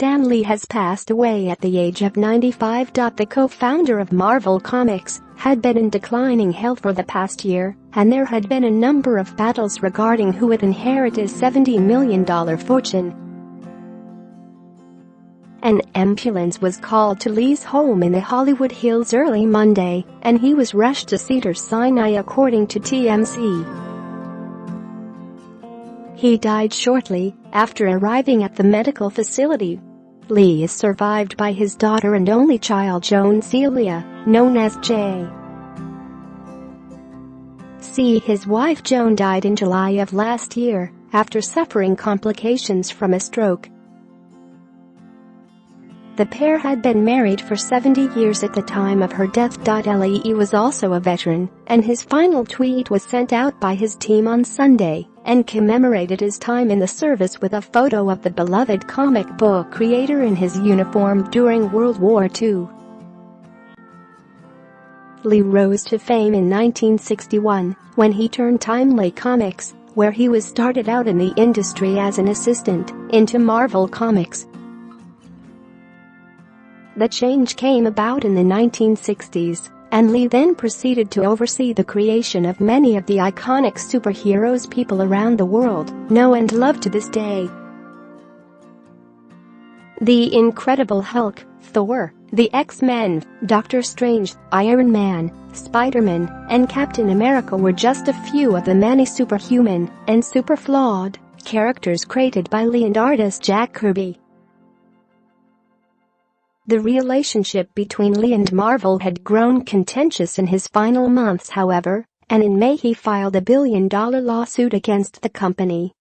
Stan Lee has passed away at the age of 95. The co-founder of Marvel Comics had been in declining health for the past year, and there had been a number of battles regarding who would inherit his $70 million fortune. An ambulance was called to Lee's home in the Hollywood Hills early Monday, and he was rushed to Cedars-Sinai according to TMZ. He died shortly after arriving at the medical facility. Lee is survived by his daughter and only child Joan Celia, known as J.C. His wife Joan died in July of last year after suffering complications from a stroke. The pair had been married for 70 years at the time of her death. Lee was also a veteran, and his final tweet was sent out by his team on Sunday and commemorated his time in the service with a photo of the beloved comic book creator in his uniform during World War II. Lee rose to fame in 1961 when he turned Timely Comics, where he was started out in the industry as an assistant, into Marvel Comics. The change came about in the 1960s, and Lee then proceeded to oversee the creation of many of the iconic superheroes people around the world know and love to this day. The Incredible Hulk, Thor, the X-Men, Doctor Strange, Iron Man, Spiderman, and Captain America were just a few of the many superhuman and super flawed characters created by Lee and artist Jack Kirby. The relationship between Lee and Marvel had grown contentious in his final months, however, and in May he filed a billion-dollar lawsuit against the company.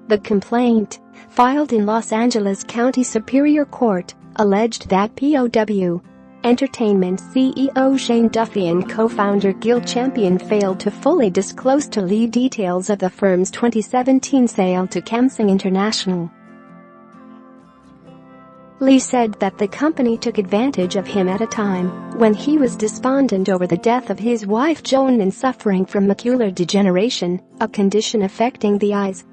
The complaint, filed in Los Angeles County Superior Court, alleged that POW Entertainment CEO Shane Duffy and co-founder Gill Champion failed to fully disclose to Lee details of the firm's 2017 sale to Camsing International. Lee said that the company took advantage of him at a time when he was despondent over the death of his wife Joan and suffering from macular degeneration, a condition affecting the eyes.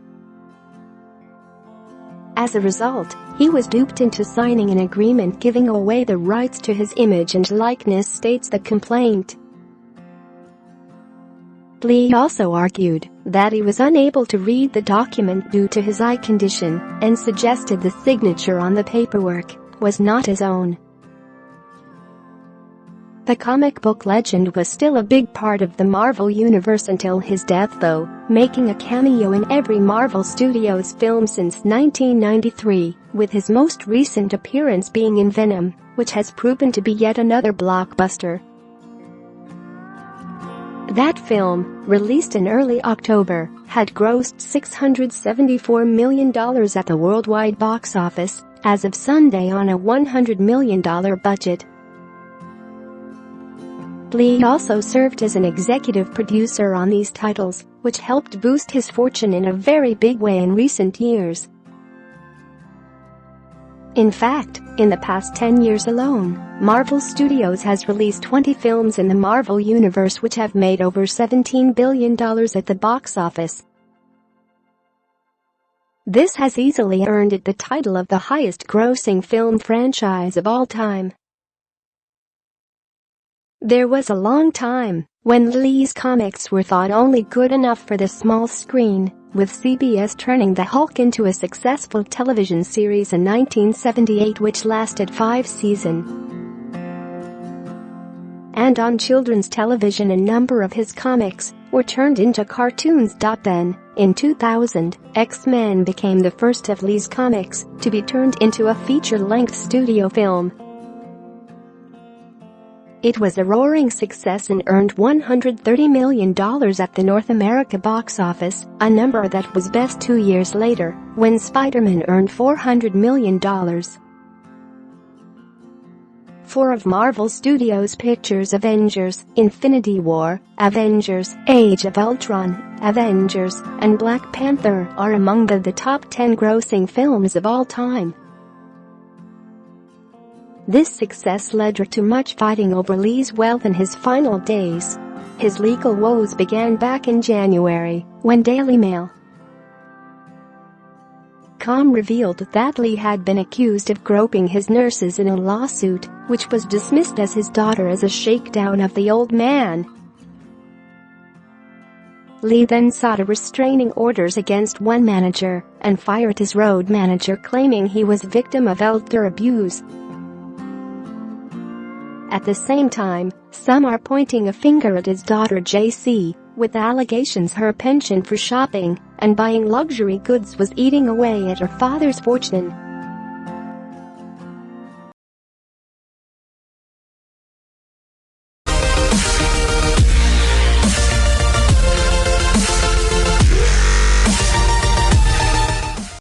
As a result, he was duped into signing an agreement giving away the rights to his image and likeness, states the complaint. Lee also argued that he was unable to read the document due to his eye condition and suggested the signature on the paperwork was not his own. The comic book legend was still a big part of the Marvel universe until his death, though, making a cameo in every Marvel Studios film since 1993, with his most recent appearance being in Venom, which has proven to be yet another blockbuster. That film, released in early October, had grossed $674 million at the worldwide box office as of Sunday on a $100 million budget. Lee also served as an executive producer on these titles, which helped boost his fortune in a very big way in recent years. In fact, in the past 10 years alone, Marvel Studios has released 20 films in the Marvel Universe which have made over $17 billion at the box office. This has easily earned it the title of the highest-grossing film franchise of all time. There was a long time when Lee's comics were thought only good enough for the small screen, with CBS turning The Hulk into a successful television series in 1978 which lasted 5 seasons. And on children's television a number of his comics were turned into cartoons. Then, in 2000, X-Men became the first of Lee's comics to be turned into a feature-length studio film. It was a roaring success and earned $130 million at the North America box office, a number that was best 2 years later, when Spiderman earned $400 million. 4 of Marvel Studios Pictures' Avengers, Infinity War, Avengers, Age of Ultron, Avengers, and Black Panther are among the top 10 grossing films of all time. This success led to much fighting over Lee's wealth in his final days. His legal woes began back in January, when Daily Mail Com revealed that Lee had been accused of groping his nurses in a lawsuit, which was dismissed as his daughter as a shakedown of the old man. Lee then sought a restraining orders against one manager and fired his road manager, claiming he was victim of elder abuse. At the same time, some are pointing a finger at his daughter J.C., with allegations her penchant for shopping and buying luxury goods was eating away at her father's fortune.